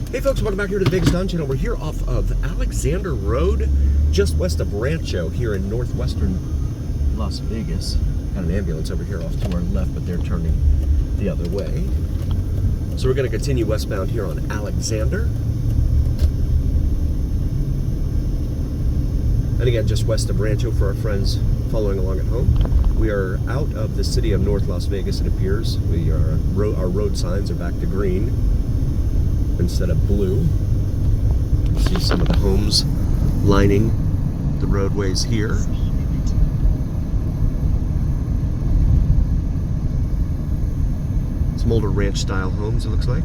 Hey folks, welcome back here to the Vegas Don Channel. We're here off of Alexander Road, just west of Rancho here in northwestern Las Vegas. Got an ambulance over here off to our left, but they're turning the other way. So we're going to continue westbound here on Alexander. And again, just west of Rancho for our friends following along at home. We are out of the city of North Las Vegas, it appears. Our road signs are back to green instead of blue. You see some of the homes lining the roadways here. Some older ranch style homes, it looks like.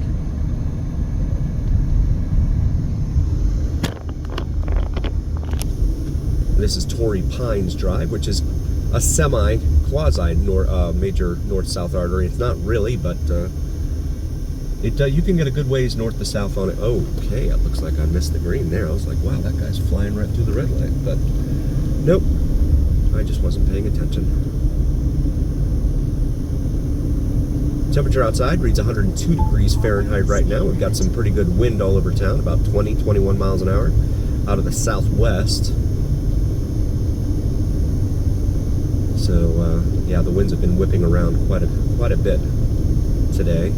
This is Torrey Pines Drive, which is a quasi major north-south artery. It's not really, but you can get a good ways north to south on it. Okay, it looks like I missed the green there. I was like, wow, that guy's flying right through the red light. But nope, I just wasn't paying attention. Temperature outside reads 102 degrees Fahrenheit right now. We've got some pretty good wind all over town, about 20, 21 miles an hour out of the southwest. So yeah, the winds have been whipping around quite a bit today.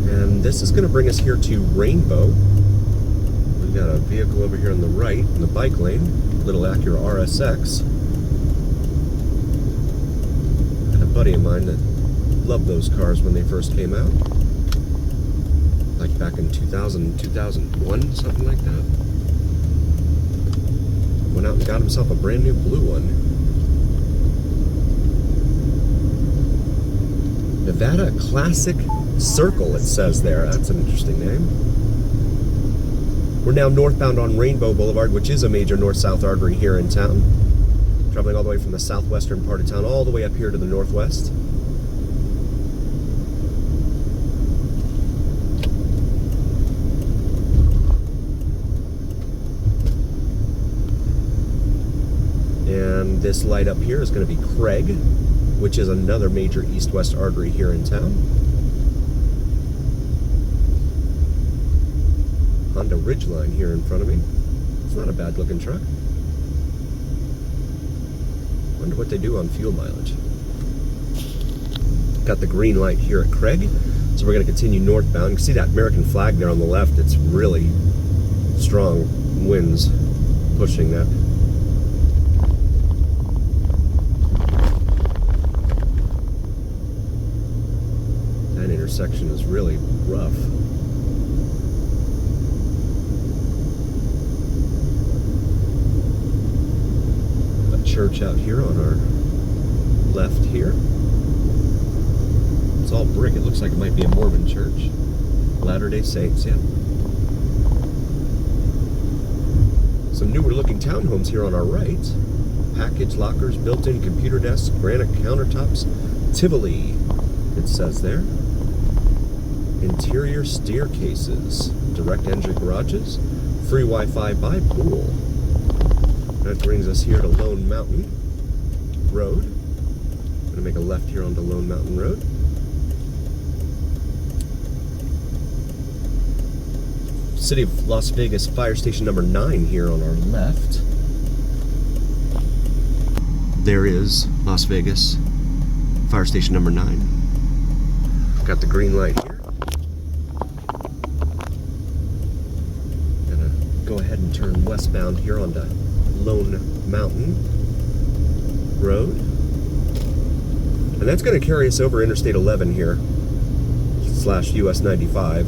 And this is going to bring us here to Rainbow. We've got a vehicle over here on the right in the bike lane, little Acura RSX. Had a buddy of mine that loved those cars when they first came out, like back in 2000, 2001, something like that. Went out and got himself a brand new blue one. Nevada Classic Circle, it says there. That's an interesting name. We're now northbound on Rainbow Boulevard, which is a major north-south artery here in town. Traveling all the way from the southwestern part of town all the way up here to the northwest. And this light up here is going to be Craig, which is another major east-west artery here in town. Honda Ridgeline here in front of me. It's not a bad looking truck. Wonder what they do on fuel mileage. Got the green light here at Craig, so we're going to continue northbound. You can see that American flag there on the left. It's really strong winds pushing that. That intersection is really rough. Church out here on our left here. It's all brick. It looks like it might be a Mormon church. Latter-day Saints, yeah. Some newer looking townhomes here on our right. Package lockers, built-in computer desks, granite countertops, Tivoli, it says there. Interior staircases, direct entry garages, free Wi-Fi by pool. That brings us here to Lone Mountain Road. I'm going to make a left here onto Lone Mountain Road. City of Las Vegas Fire Station number 9 here on our left. There is Las Vegas Fire Station number 9. Got the green light here. Gonna go ahead and turn westbound here onto Lone Mountain Road. And that's going to carry us over Interstate 11 here, / US 95.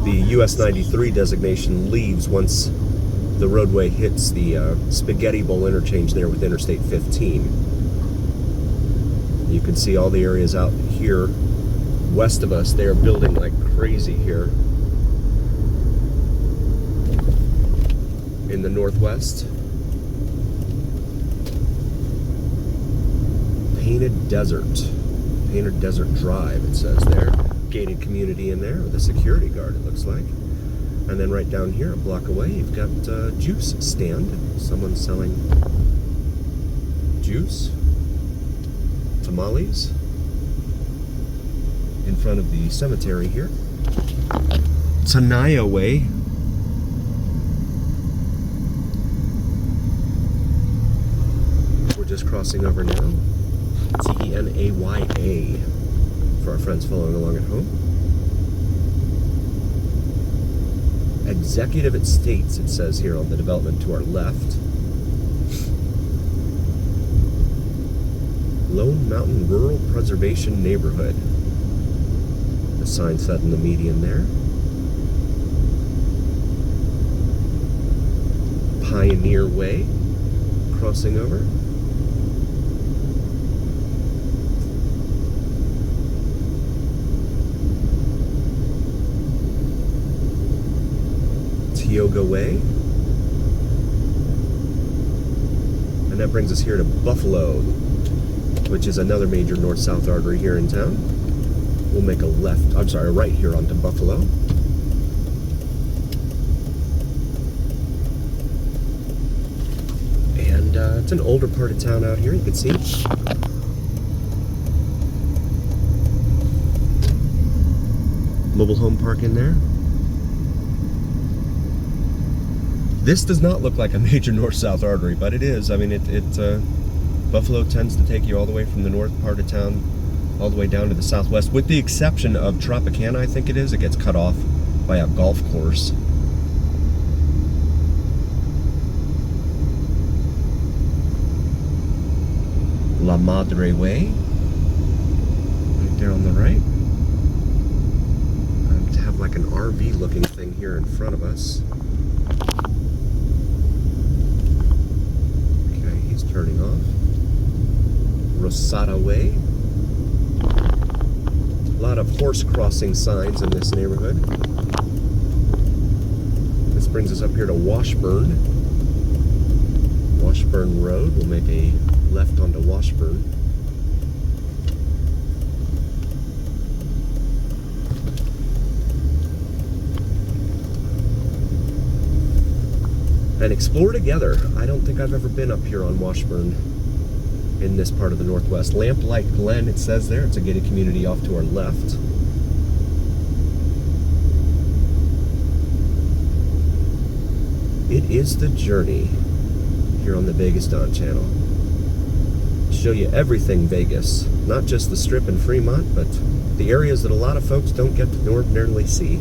The US 93 designation leaves once the roadway hits the Spaghetti Bowl interchange there with Interstate 15. You can see all the areas out here west of us. They are building like crazy here. In the northwest. Painted Desert Drive, it says there. Gated community in there with a security guard, it looks like. And then right down here, a block away, you've got a juice stand. Someone selling juice. tamales in front of the cemetery here. Tenaya Way. We're just crossing over now. Tenaya for our friends following along at home. Executive Estates, it says here on the development to our left. Lone Mountain Rural Preservation Neighborhood. The sign set in the median there. Pioneer Way, crossing over. Tioga Way. And that brings us here to Buffalo, which is another major north-south artery here in town. We'll make a right here onto Buffalo. And it's an older part of town out here, you can see. Mobile home park in there. This does not look like a major north-south artery, but it is. I mean, Buffalo tends to take you all the way from the north part of town all the way down to the southwest, with the exception of Tropicana, I think it is. It gets cut off by a golf course. La Madre Way, right there on the right. To have like an RV looking thing here in front of us. Okay, he's turning off. Rosada Way. A lot of horse crossing signs in this neighborhood. This brings us up here to Washburn. Washburn Road. We'll make a left onto Washburn. And explore together. I don't think I've ever been up here on Washburn in this part of the Northwest. Lamplight Glen, it says there. It's a gated community off to our left. It is the journey here on the Vegas Dawn channel. Show you everything Vegas, not just the Strip and Fremont, but the areas that a lot of folks don't get to ordinarily see.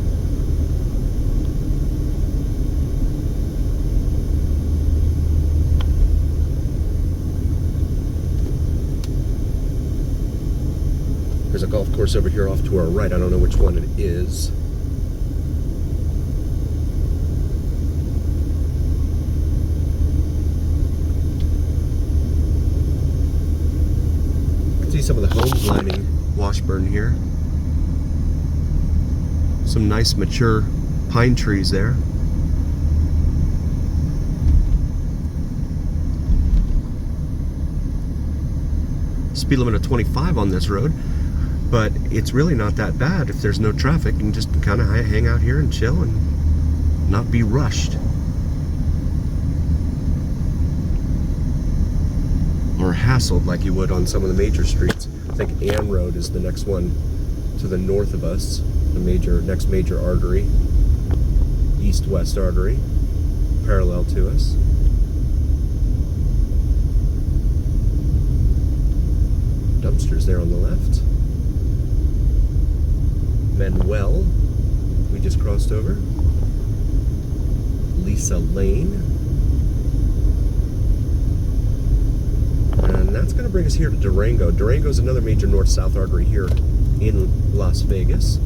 There's a golf course over here off to our right. I don't know which one it is. See some of the homes lining Washburn here. Some nice mature pine trees there. Speed limit of 25 on this road, but it's really not that bad if there's no traffic. You can just kind of hang out here and chill and not be rushed. Or hassled like you would on some of the major streets. I think Ann Road is the next one to the north of us, the next major artery, east-west artery, parallel to us. Dumpsters there on the left. Manuel, we just crossed over. Lisa Lane. And that's going to bring us here to Durango. Durango is another major north-south artery here in Las Vegas.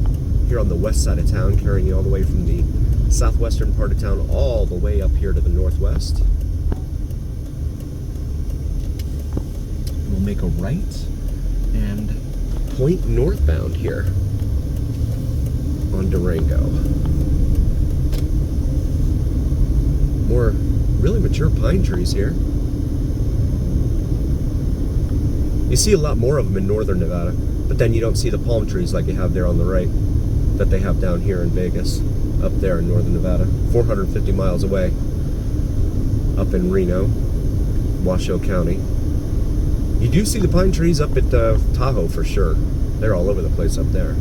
Here on the west side of town, carrying you all the way from the southwestern part of town all the way up here to the northwest. We'll make a right and point northbound here on Durango. More really mature pine trees here. You see a lot more of them in northern Nevada, but then you don't see the palm trees like you have there on the right that they have down here in Vegas, up there in northern Nevada, 450 miles away, up in Reno, Washoe County. You do see the pine trees up at Tahoe for sure. They're all over the place up there.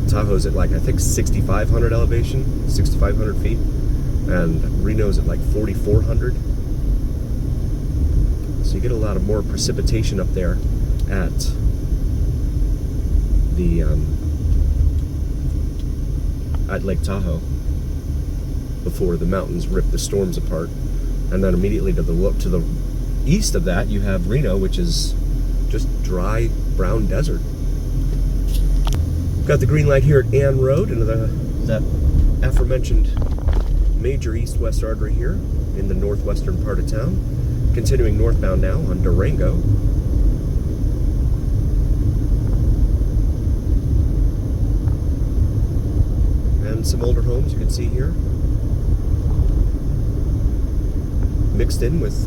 Tahoe's at like, I think 6,500 elevation, 6,500 feet. And Reno's at like 4,400. So you get a lot of more precipitation up there at the at Lake Tahoe before the mountains rip the storms apart. And then immediately to the east of that, you have Reno, which is just dry brown desert. Got the green light here at Ann Road into that aforementioned major east-west artery here in the northwestern part of town. Continuing northbound now on Durango. And some older homes you can see here, mixed in with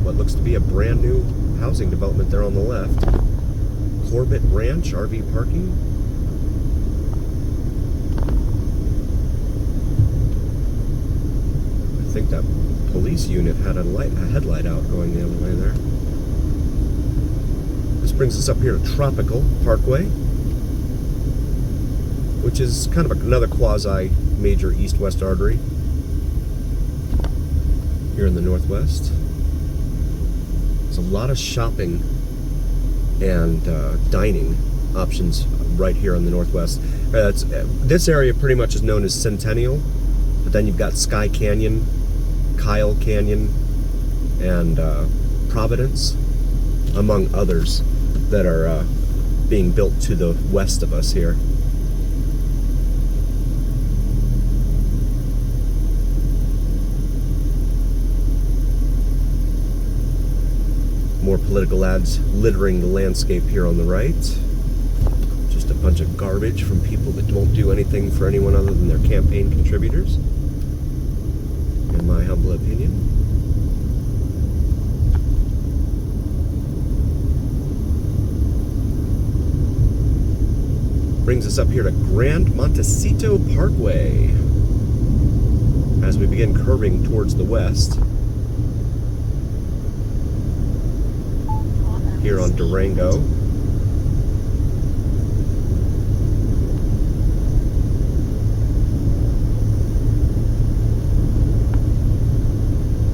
what looks to be a brand new housing development there on the left. Corbett Ranch RV parking. I think that police unit had a headlight out going the other way there. This brings us up here to Tropical Parkway, which is kind of another quasi-major east-west artery here in the northwest. There's a lot of shopping and dining options right here in the northwest. This area pretty much is known as Centennial, but then you've got Sky Canyon, Kyle Canyon, and Providence, among others that are being built to the west of us here. More political ads littering the landscape here on the right. Just a bunch of garbage from people that won't do anything for anyone other than their campaign contributors, in my humble opinion. Brings us up here to Grand Montecito Parkway as we begin curving towards the west here on Durango.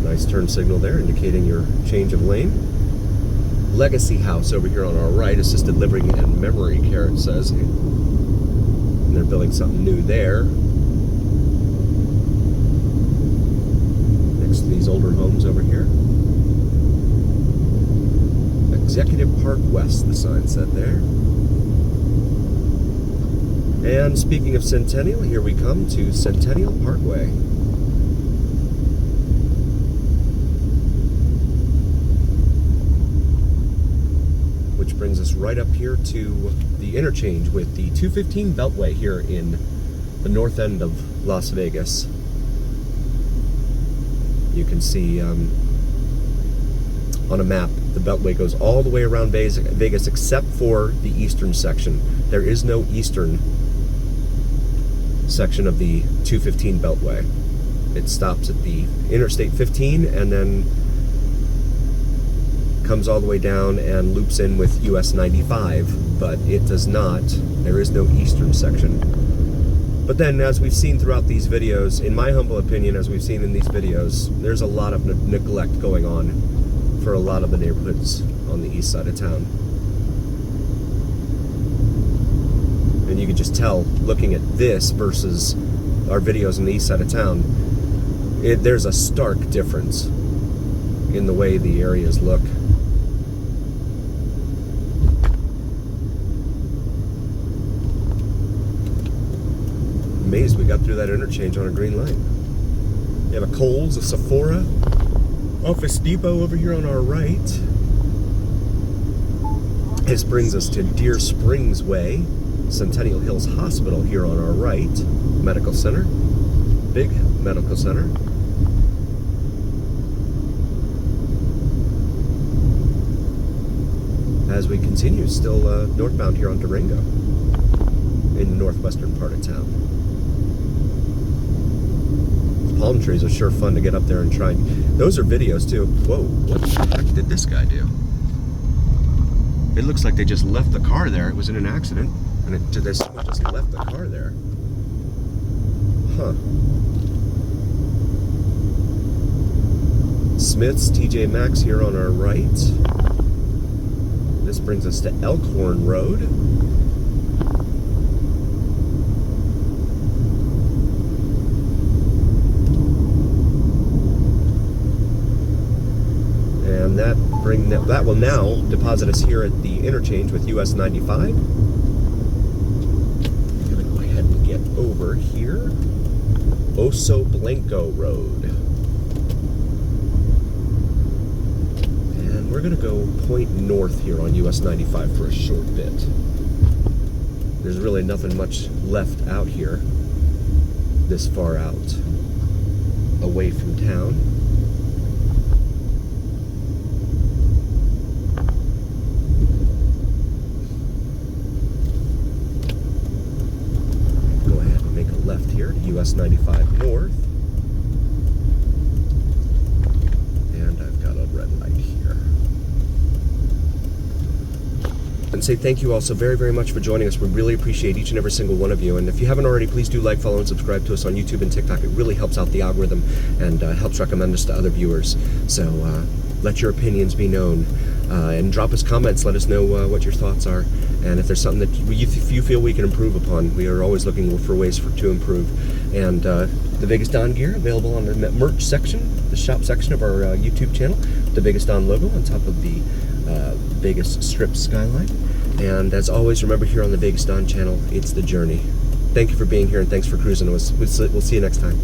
Nice turn signal there indicating your change of lane. Legacy House over here on our right, assisted living and memory care, it says. And they're building something new there. Next to these older homes over here. Executive Park West, the sign said there. And speaking of Centennial, here we come to Centennial Parkway. Which brings us right up here to the interchange with the 215 Beltway here in the north end of Las Vegas. You can see on a map, the Beltway goes all the way around Vegas except for the eastern section. There is no eastern section of the 215 Beltway. It stops at the Interstate 15 and then comes all the way down and loops in with US 95, but it does not. There is no eastern section. But then, as we've seen throughout these videos, in my humble opinion, as we've seen in these videos, there's a lot of neglect going on for a lot of the neighborhoods on the east side of town. And you can just tell, looking at this versus our videos on the east side of town, there's a stark difference in the way the areas look. Amazed we got through that interchange on a green light. You have a Kohl's, a Sephora, Office Depot over here on our right. This brings us to Deer Springs Way, Centennial Hills Hospital here on our right. Medical center, big medical center. As we continue still northbound here on Durango in the northwestern part of town. Palm trees are sure fun to get up there and try. Those are videos too. Whoa, what the heck did this guy do? It looks like they just left the car there. It was in an accident, and they just left the car there. Huh. Smith's, TJ Maxx here on our right. This brings us to Elkhorn Road. And that will now deposit us here at the interchange with US 95. I'm gonna go ahead and get over here. Oso Blanco Road. And we're gonna go point north here on US 95 for a short bit. There's really nothing much left out here, this far out, away from town. Left here to US 95 North, and I've got a red light here. And say thank you all so very, very much for joining us. We really appreciate each and every single one of you, and if you haven't already, please do like, follow, and subscribe to us on YouTube and TikTok. It really helps out the algorithm and helps recommend us to other viewers. So let your opinions be known, and drop us comments. Let us know what your thoughts are. And if there's something that you feel we can improve upon, we are always looking for ways to improve. And the Vegas Don gear available on the merch section, the shop section of our YouTube channel. The Vegas Don logo on top of the Vegas Strip skyline. And as always, remember here on the Vegas Don channel, it's the journey. Thank you for being here, and thanks for cruising with us. We'll see you next time.